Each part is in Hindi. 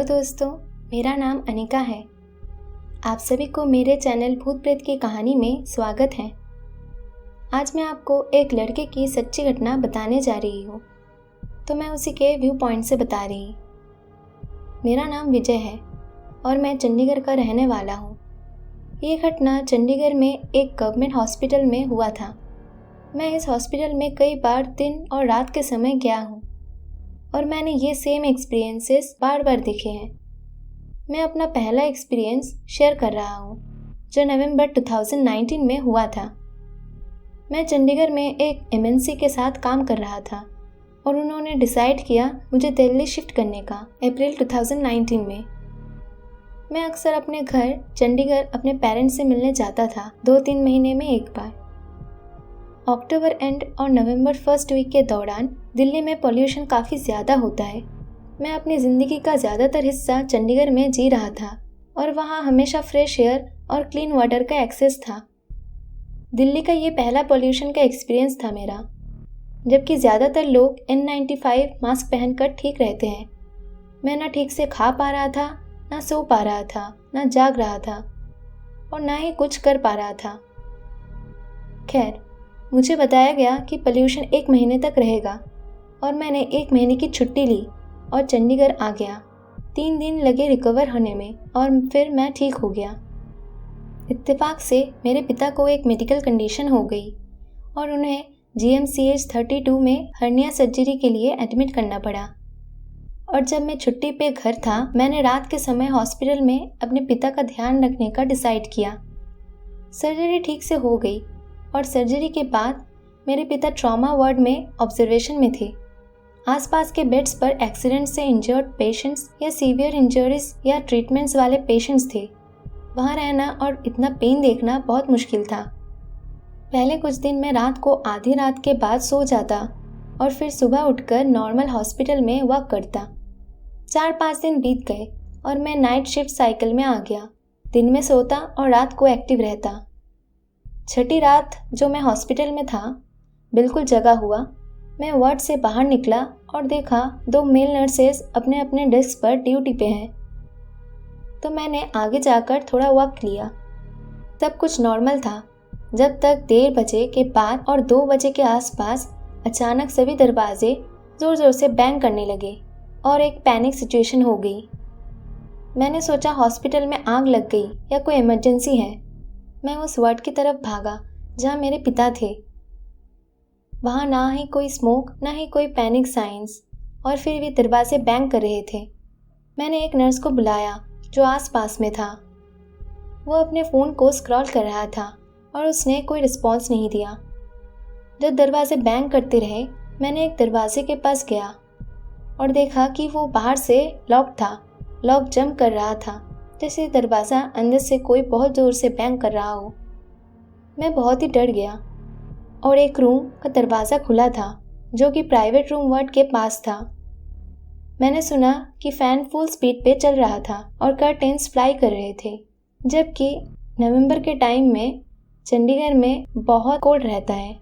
दोस्तों, मेरा नाम अनिका है। आप सभी को मेरे चैनल भूत प्रेत की कहानी में स्वागत है। आज मैं आपको एक लड़के की सच्ची घटना बताने जा रही हूँ, तो मैं उसी के व्यू पॉइंट से बता रही। मेरा नाम विजय है और मैं चंडीगढ़ का रहने वाला हूँ। ये घटना चंडीगढ़ में एक गवर्नमेंट हॉस्पिटल में हुआ था। मैं इस हॉस्पिटल में कई बार दिन और रात के समय गया हूँ और मैंने ये सेम एक्सपीरियंसेस बार बार देखे हैं। मैं अपना पहला एक्सपीरियंस शेयर कर रहा हूँ जो नवंबर 2019 में हुआ था। मैं चंडीगढ़ में एक एमएनसी के साथ काम कर रहा था और उन्होंने डिसाइड किया मुझे दिल्ली शिफ्ट करने का अप्रैल 2019 में। मैं अक्सर अपने घर चंडीगढ़ अपने पेरेंट्स से मिलने जाता था 2-3 महीने में एक बार। अक्टूबर एंड और नवंबर फर्स्ट वीक के दौरान दिल्ली में पोल्यूशन काफ़ी ज़्यादा होता है। मैं अपनी ज़िंदगी का ज़्यादातर हिस्सा चंडीगढ़ में जी रहा था और वहाँ हमेशा फ्रेश एयर और क्लीन वाटर का एक्सेस था। दिल्ली का ये पहला पोल्यूशन का एक्सपीरियंस था मेरा, जबकि ज़्यादातर लोग N95 मास्क पहनकर ठीक रहते हैं। मैं ना ठीक से खा पा रहा था, ना सो पा रहा था, ना जाग रहा था और ना ही कुछ कर पा रहा था। खैर, मुझे बताया गया कि पोल्यूशन 1 महीने तक रहेगा और मैंने 1 महीने की छुट्टी ली और चंडीगढ़ आ गया। 3 दिन लगे रिकवर होने में और फिर मैं ठीक हो गया। इत्तेफाक से मेरे पिता को एक मेडिकल कंडीशन हो गई और उन्हें GMCH 32 में हर्निया सर्जरी के लिए एडमिट करना पड़ा। और जब मैं छुट्टी पे घर था, मैंने रात के समय हॉस्पिटल में अपने पिता का ध्यान रखने का डिसाइड किया। सर्जरी ठीक से हो गई और सर्जरी के बाद मेरे पिता ट्रॉमा वार्ड में ऑब्जर्वेशन में थे। आसपास के बेड्स पर एक्सीडेंट से इंजर्ड पेशेंट्स या सीवियर इंजरीज या ट्रीटमेंट्स वाले पेशेंट्स थे। वहाँ रहना और इतना पेन देखना बहुत मुश्किल था। पहले कुछ दिन मैं रात को आधी रात के बाद सो जाता और फिर सुबह उठकर नॉर्मल हॉस्पिटल में वॉक करता। 4-5 दिन बीत गए और मैं नाइट शिफ्ट साइकिल में आ गया। दिन में सोता और रात को एक्टिव रहता। छठी रात जो मैं हॉस्पिटल में था, बिल्कुल जगा हुआ, मैं वार्ड से बाहर निकला और देखा 2 मेल नर्सेस अपने अपने डेस्क पर ड्यूटी पे हैं। तो मैंने आगे जाकर थोड़ा वॉक लिया। सब कुछ नॉर्मल था जब तक 1:30 बजे के बाद और 2 बजे के आसपास अचानक सभी दरवाजे ज़ोर ज़ोर से बैंग करने लगे और एक पैनिक सिचुएशन हो गई। मैंने सोचा हॉस्पिटल में आग लग गई या कोई इमरजेंसी है। मैं उस वार्ड की तरफ भागा जहाँ मेरे पिता थे। वहाँ ना ही कोई स्मोक, ना ही कोई पैनिक साइंस और फिर भी दरवाजे बैंग कर रहे थे। मैंने एक नर्स को बुलाया जो आसपास में था। वो अपने फ़ोन को स्क्रॉल कर रहा था और उसने कोई रिस्पॉन्स नहीं दिया। जब दरवाजे बैंग करते रहे, मैंने एक दरवाजे के पास गया और देखा कि वो बाहर से लॉक था। लॉक जंप कर रहा था जैसे दरवाज़ा अंदर से कोई बहुत ज़ोर से बैंग कर रहा हो। मैं बहुत ही डर गया और एक रूम का दरवाज़ा खुला था जो कि प्राइवेट रूम वार्ड के पास था। मैंने सुना कि फ़ैन फुल स्पीड पे चल रहा था और कर्टेन्स फ्लाई कर रहे थे, जबकि नवंबर के टाइम में चंडीगढ़ में बहुत कोल्ड रहता है।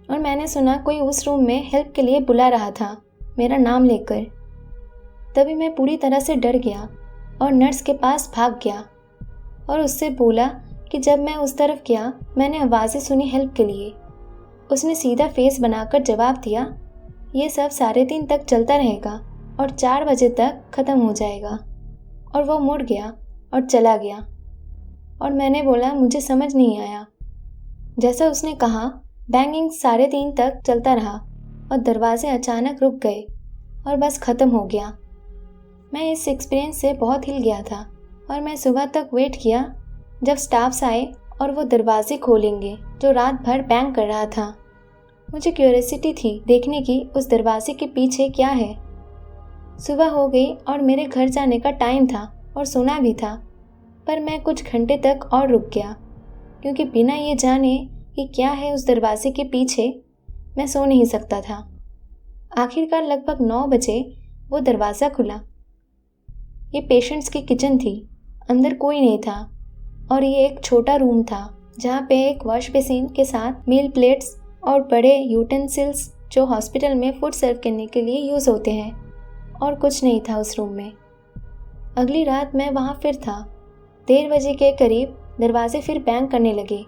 और मैंने सुना कोई उस रूम में हेल्प के लिए बुला रहा था मेरा नाम लेकर। तभी मैं पूरी तरह से डर गया और नर्स के पास भाग गया और उससे बोला कि जब मैं उस तरफ गया मैंने आवाज़ें सुनी हेल्प के लिए। उसने सीधा फेस बनाकर जवाब दिया, ये सब 3:30 तक चलता रहेगा और 4 बजे तक ख़त्म हो जाएगा। और वो मुड़ गया और चला गया। और मैंने बोला मुझे समझ नहीं आया। जैसा उसने कहा, बैंगिंग 3:30 तक चलता रहा और दरवाजे अचानक रुक गए और बस ख़त्म हो गया। मैं इस एक्सपीरियंस से बहुत हिल गया था और मैं सुबह तक वेट किया जब स्टाफ्स आए और वो दरवाजे खोलेंगे जो रात भर बैंग कर रहा था। मुझे क्यूरियोसिटी थी देखने की उस दरवाजे के पीछे क्या है। सुबह हो गई और मेरे घर जाने का टाइम था और सोना भी था, पर मैं कुछ घंटे तक और रुक गया क्योंकि बिना ये जाने कि क्या है उस दरवाजे के पीछे मैं सो नहीं सकता था। आखिरकार लगभग 9 बजे वो दरवाज़ा खुला। ये पेशेंट्स की किचन थी। अंदर कोई नहीं था और ये एक छोटा रूम था जहाँ पे एक वॉश बेसिन के साथ मील प्लेट्स और बड़े यूटेंसिल्स जो हॉस्पिटल में फूड सर्व करने के लिए यूज़ होते हैं, और कुछ नहीं था उस रूम में। अगली रात मैं वहाँ फिर था। 1:30 बजे के करीब दरवाजे फिर बैंग करने लगे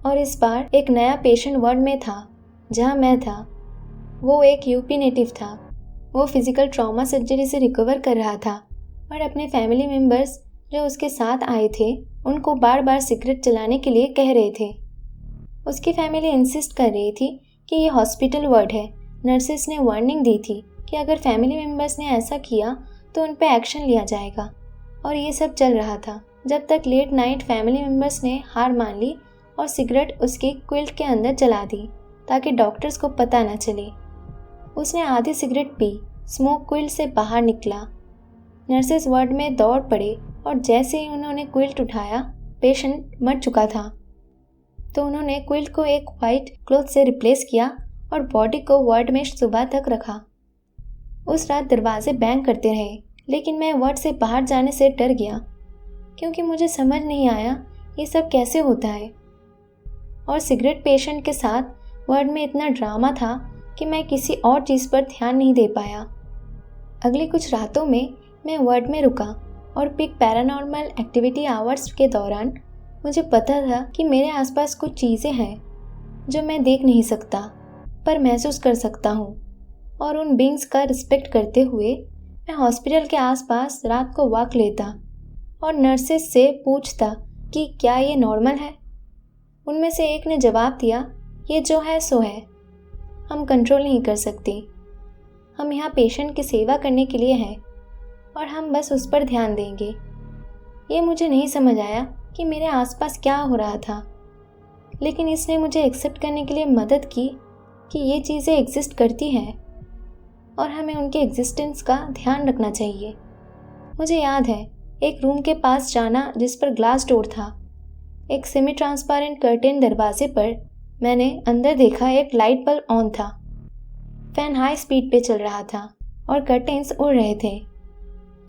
और इस बार एक नया पेशेंट वार्ड में था जहाँ मैं था। वो एक यूपी नेटिव था। वो फिजिकल ट्रॉमा सर्जरी से रिकवर कर रहा था और अपने फैमिली मेम्बर्स जो उसके साथ आए थे उनको बार बार सिगरेट चलाने के लिए कह रहे थे। उसकी फैमिली इंसिस्ट कर रही थी कि ये हॉस्पिटल वार्ड है। नर्सेस ने वार्निंग दी थी कि अगर फैमिली मेम्बर्स ने ऐसा किया तो उन पर एक्शन लिया जाएगा। और ये सब चल रहा था जब तक लेट नाइट फैमिली मेम्बर्स ने हार मान ली और सिगरेट उसकी क्विल्ट के अंदर जला दी ताकि डॉक्टर्स को पता न चले। उसने आधी सिगरेट पी, स्मोक क्विल्ट से बाहर निकला। नर्सेस वार्ड में दौड़ पड़े और जैसे ही उन्होंने क्विल्ट उठाया पेशेंट मर चुका था। तो उन्होंने क्विल्ट को एक वाइट क्लॉथ से रिप्लेस किया और बॉडी को वार्ड में सुबह तक रखा। उस रात दरवाजे बैंग करते रहे लेकिन मैं वार्ड से बाहर जाने से डर गया क्योंकि मुझे समझ नहीं आया ये सब कैसे होता है। और सिगरेट पेशेंट के साथ वार्ड में इतना ड्रामा था कि मैं किसी और चीज़ पर ध्यान नहीं दे पाया। अगली कुछ रातों में मैं वार्ड में रुका और पीक पैरानॉर्मल एक्टिविटी आवर्स के दौरान मुझे पता था कि मेरे आसपास कुछ चीज़ें हैं जो मैं देख नहीं सकता पर महसूस कर सकता हूँ। और उन बींग्स का रिस्पेक्ट करते हुए मैं हॉस्पिटल के आसपास रात को वॉक लेता और नर्सेस से पूछता कि क्या ये नॉर्मल है। उनमें से एक ने जवाब दिया, ये जो है सो है, हम कंट्रोल नहीं कर सकते। हम यहाँ पेशेंट की सेवा करने के लिए हैं और हम बस उस पर ध्यान देंगे। ये मुझे नहीं समझ आया कि मेरे आसपास क्या हो रहा था, लेकिन इसने मुझे एक्सेप्ट करने के लिए मदद की कि ये चीज़ें एग्जिस्ट करती हैं और हमें उनके एग्जिस्टेंस का ध्यान रखना चाहिए। मुझे याद है एक रूम के पास जाना जिस पर ग्लास डोर था। एक सेमी ट्रांसपेरेंट कर्टेन दरवाजे पर मैंने अंदर देखा एक लाइट बल्ब ऑन था। फैन हाई स्पीड पे चल रहा था और कर्टेन्स उड़ रहे थे।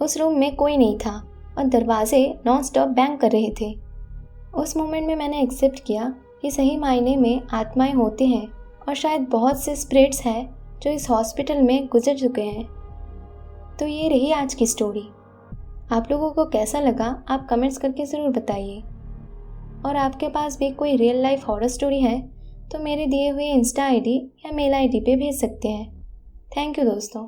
उस रूम में कोई नहीं था और दरवाजे नॉन स्टॉप बैंग कर रहे थे। उस मोमेंट में मैंने एक्सेप्ट किया कि सही मायने में आत्माएं होती हैं और शायद बहुत से स्पिरिट्स हैं जो इस हॉस्पिटल में गुजर चुके हैं। तो ये रही आज की स्टोरी। आप लोगों को कैसा लगा आप कमेंट्स करके ज़रूर बताइए। और आपके पास भी कोई रियल लाइफ हॉरर स्टोरी है तो मेरे दिए हुए इंस्टा आईडी या मेल आईडी पे भेज सकते हैं। थैंक यू दोस्तों।